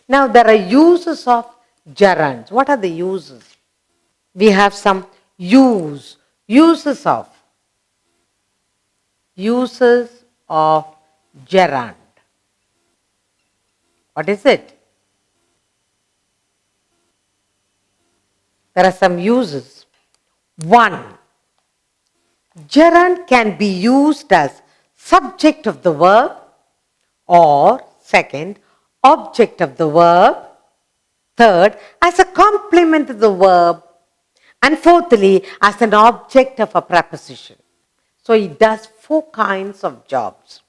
Now there are uses of gerunds. What are the uses? We have some uses of gerund. What is it? There are some uses. 1. Gerund can be used as subject of the verb, or second, object of the verb, third, as a complement to the verb, and fourthly, as an object of a preposition. So it does 4 kinds of jobs.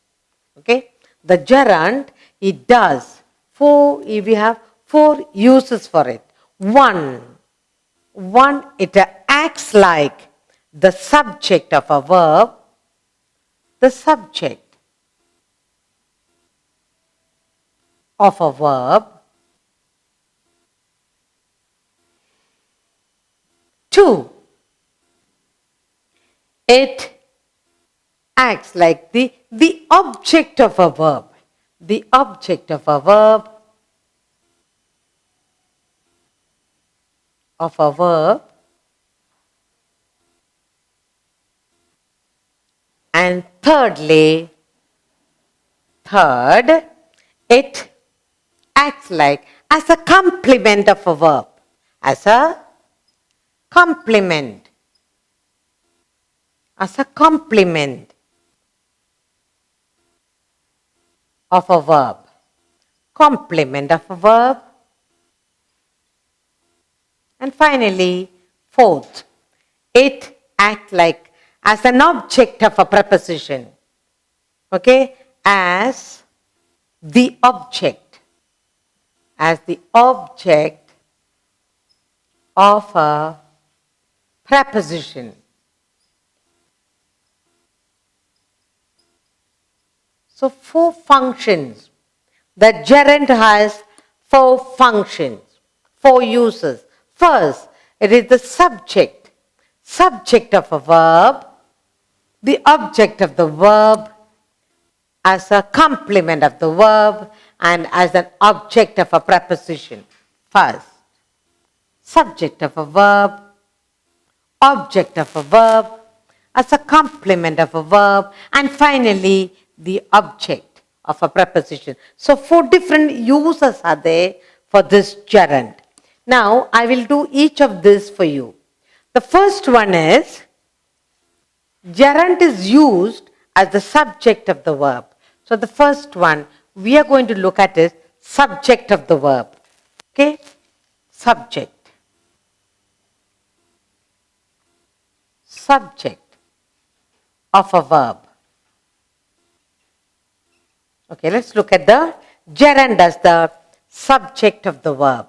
Okay? The gerund, it does we have 4 uses for it. One, it acts like the subject of a verb, the subject of a verb. 2, it acts like the object of a verb. The object of a verb, and thirdly, it acts like as a complement of a verb. As a complement. As a complement of a verb. Complement of a verb. And finally, fourth, it acts like as an object of a preposition. Okay? As the object. As the object of a preposition. So 4 functions. The gerund has 4 functions, 4 uses. First, it is the subject of a verb, the object of the verb, as a complement of the verb, and as an object of a preposition. First, subject of a verb, object of a verb, as a complement of a verb, and finally the object of a preposition. So 4 different uses are there for this gerund. Now I will do each of this for you. The first one is, gerund is used as the subject of the verb. So the first one we are going to look at is subject of the verb. Okay? Subject of a verb. Okay, let's look at the gerund as the subject of the verb.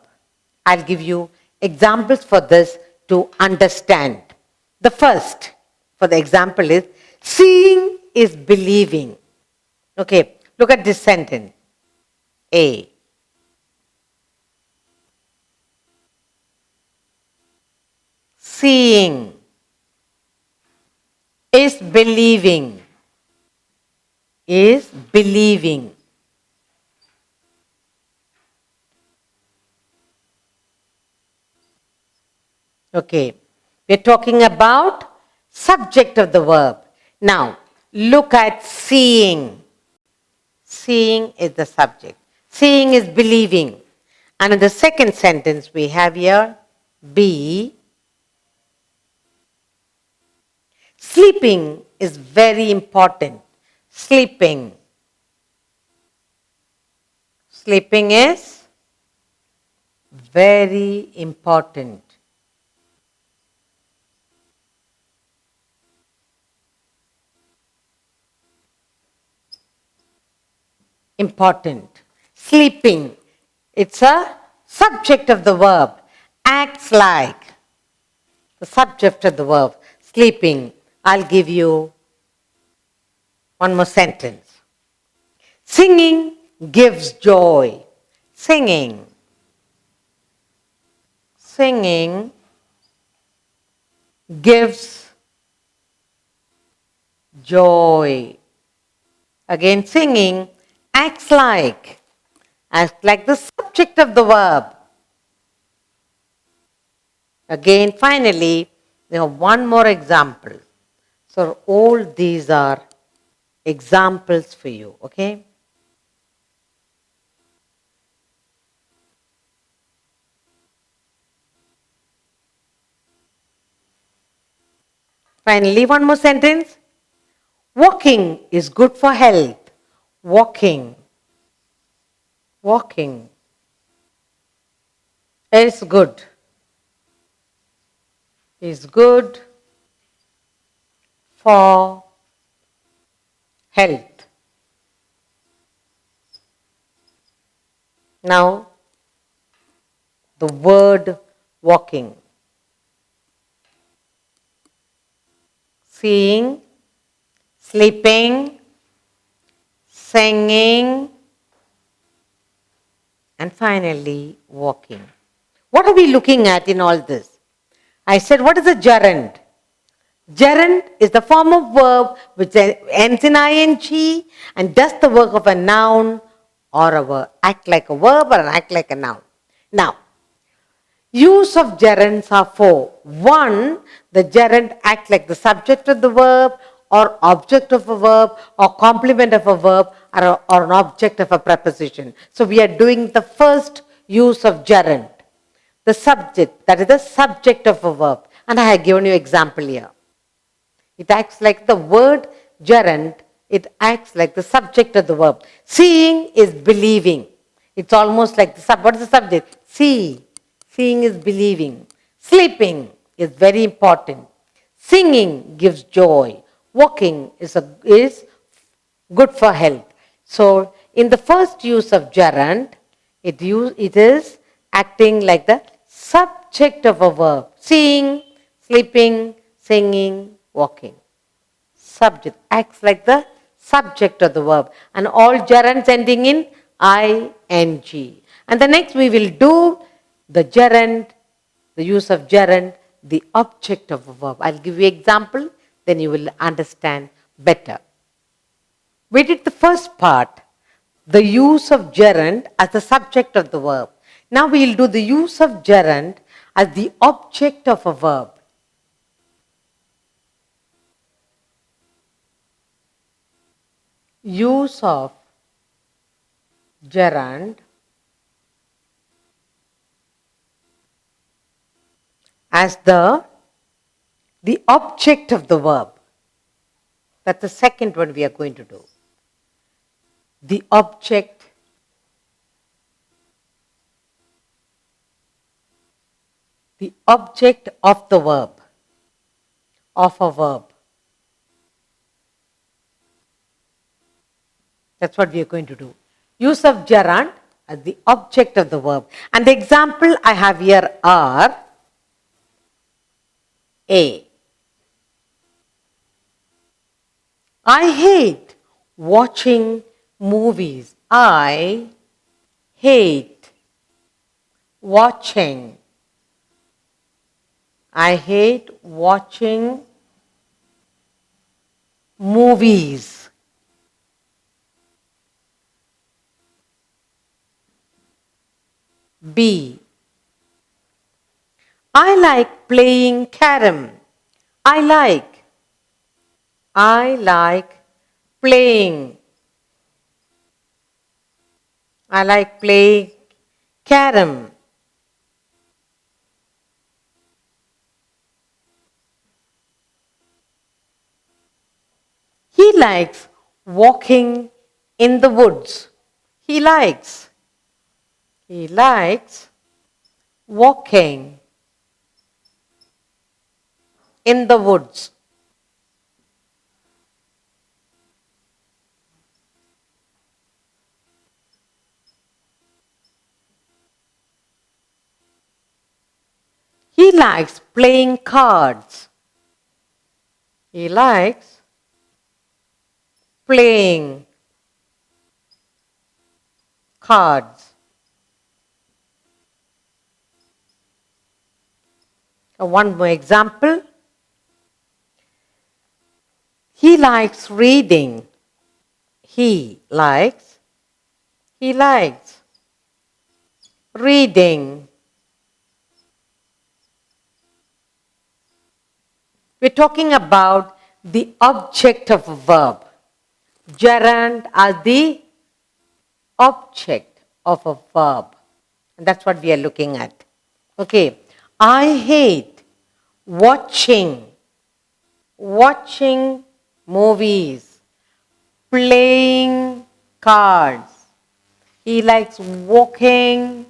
I'll give you examples for this to understand. The first for the example is, seeing is believing. Okay, look at this sentence. A. Seeing is believing. Is believing. Okay, we're talking about subject of the verb. Now, look at seeing. Seeing is the subject. Seeing is believing. And in the second sentence we have here, B. Sleeping is very important. Sleeping. Sleeping is very important. Important. Sleeping. It's a subject of the verb. Acts like the subject of the verb. Sleeping. I'll give you one more sentence. Singing gives joy. Singing. Singing gives joy. Again, singing acts like acts like the subject of the verb. Again, finally, we have one more example. So all these are examples for you, okay? Finally, one more sentence. Walking is good for health. Walking. Walking is good. Is good for health. Now, the word walking. Seeing, sleeping, singing, and finally walking. What are we looking at in all this? I said, what is a gerund? Gerund is the form of verb which ends in ing and does the work of a noun or a verb, act like a verb or act like a noun. Now, use of gerunds are four. One, the gerund acts like the subject of the verb or object of a verb or complement of a verb or an object of a preposition. So we are doing the first use of gerund. The subject, that is the subject of a verb. And I have given you example here. It acts like the word gerund, it acts like the subject of the verb. Seeing is believing. It's almost like what is the subject? See. Seeing is believing. Sleeping is very important. Singing gives joy. Walking is good for health. So in the first use of gerund, it is acting like the subject of a verb. Seeing, sleeping, singing, walking. Subject acts like the subject of the verb. And all gerunds ending in ing. And the next we will do the gerund, the use of gerund, the object of a verb. I'll give you example, then you will understand better. We did the first part, the use of gerund as the subject of the verb. Now we will do the use of gerund as the object of a verb. Use of gerund as the object of the verb. That's the second one we are going to do. The object of the verb, of a verb. That's what we are going to do. Use of gerund as the object of the verb. And the example I have here are A. I hate watching movies. I hate watching. I hate watching movies. B. I like playing carom. I like playing. I like playing carom. He likes walking in the woods. He likes walking in the woods. He likes playing cards. He likes playing cards. One more example. He likes reading. He likes reading. We're talking about the object of a verb. Gerund are the object of a verb. And that's what we are looking at. Okay. I hate watching movies, playing cards. He likes walking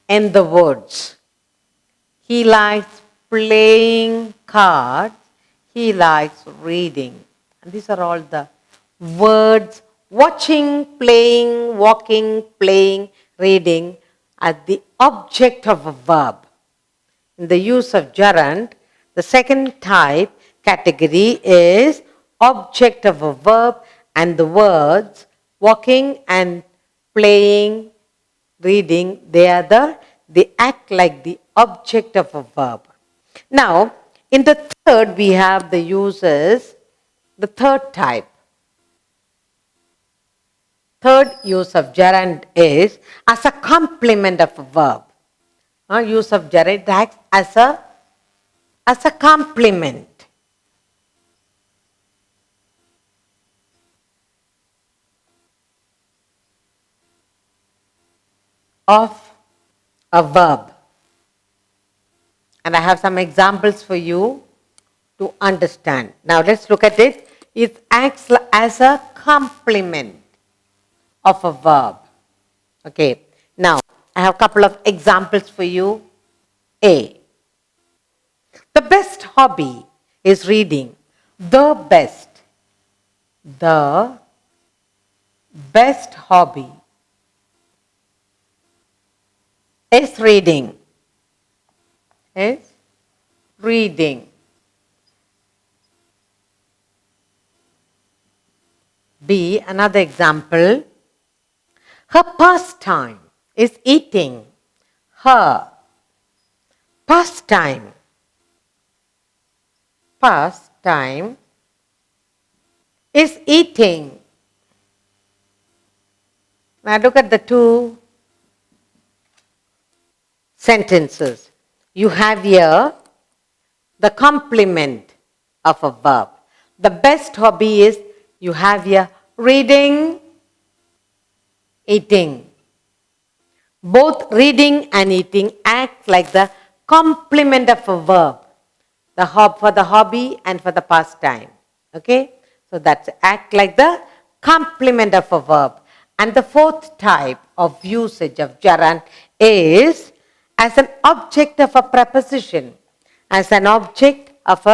in the woods. He likes playing cards. He likes reading. And these are all the words. Watching, playing, walking, playing, reading are the object of a verb. In the use of gerund, the second type category is object of a verb, and the words walking and playing, reading, they act like the object of a verb. Now, in the third, we have the uses, the third type. Third use of gerund is as a complement of a verb. Use of gerund acts as a complement of a verb. And I have some examples for you to understand. Now let's look at it. It acts as a complement of a verb. Okay. Now I have a couple of examples for you. A. The best hobby is reading. The best hobby is reading. Is reading. B, another example. Her pastime is eating. Her pastime is eating. Now look at the two sentences. You have here the complement of a verb. The best hobby is, you have here reading, eating. Both reading and eating act like the complement of a verb. For the hobby and for the pastime. Okay? So that's act like the complement of a verb. And the fourth type of usage of gerund is as an object of a preposition. As an object of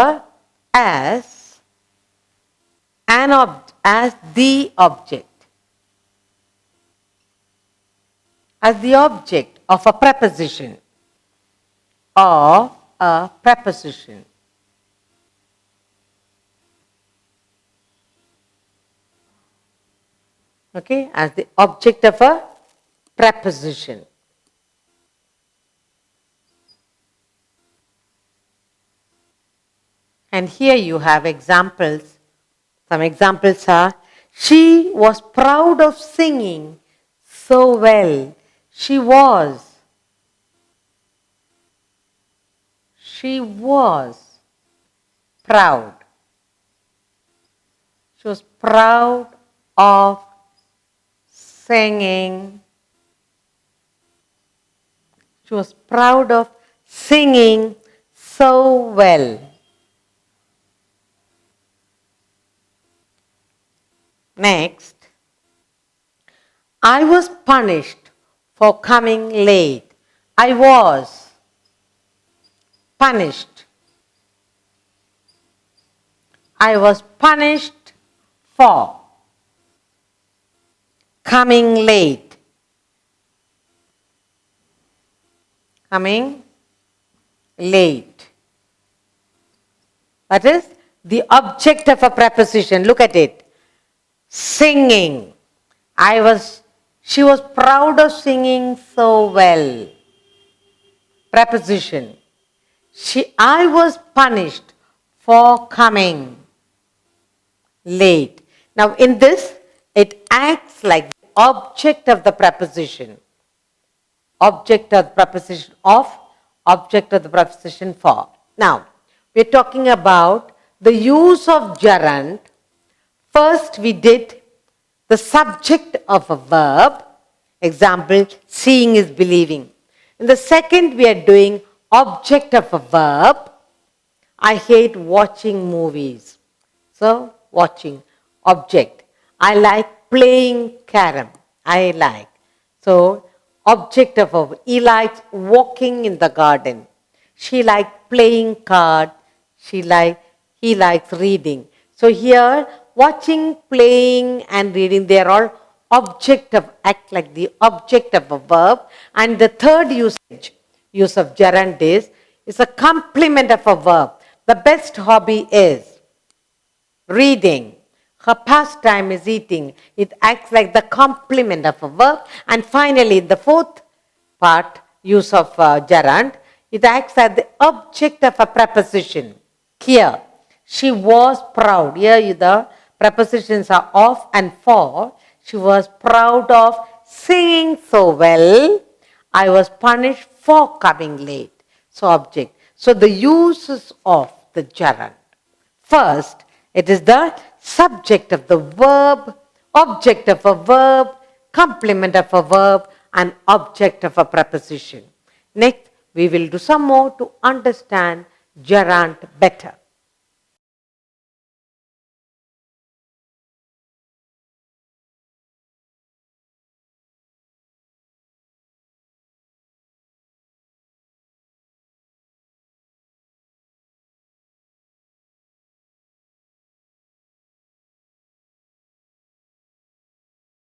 as the object. As the object of a preposition. Of a preposition. Okay, as the object of a preposition. And here you have examples. Some examples are, she was proud of singing so well. She was proud. She was proud of singing. She was proud of singing so well. Next, I was punished for coming late. I was punished. I was punished for coming late. Coming late. That is the object of a preposition. Look at it. Singing. She was proud of singing so well. Preposition. I was punished for coming late. Now in this, it acts like the object of the preposition. object of the preposition of, object of the preposition for. Now, we're talking about the use of gerund. First, we did the subject of a verb. Example, seeing is believing. In the second, we are doing object of a verb. I hate watching movies. So, watching, object. I like playing carom. I like. So, object of a verb. He likes walking in the garden. She likes playing card. He likes reading. So here, watching, playing and reading, they are all object of, act like the object of a verb. And the third use of gerund is a complement of a verb. The best hobby is reading. Her pastime is eating. It acts like the complement of a verb. And finally, the fourth part, use of gerund, it acts as the object of a preposition. Here, she was proud. Here the prepositions are of and for. She was proud of singing so well. I was punished for coming late. So object. So the uses of the gerund. First, it is the subject of the verb, object of a verb, complement of a verb, and object of a preposition. Next, we will do some more to understand gerund better.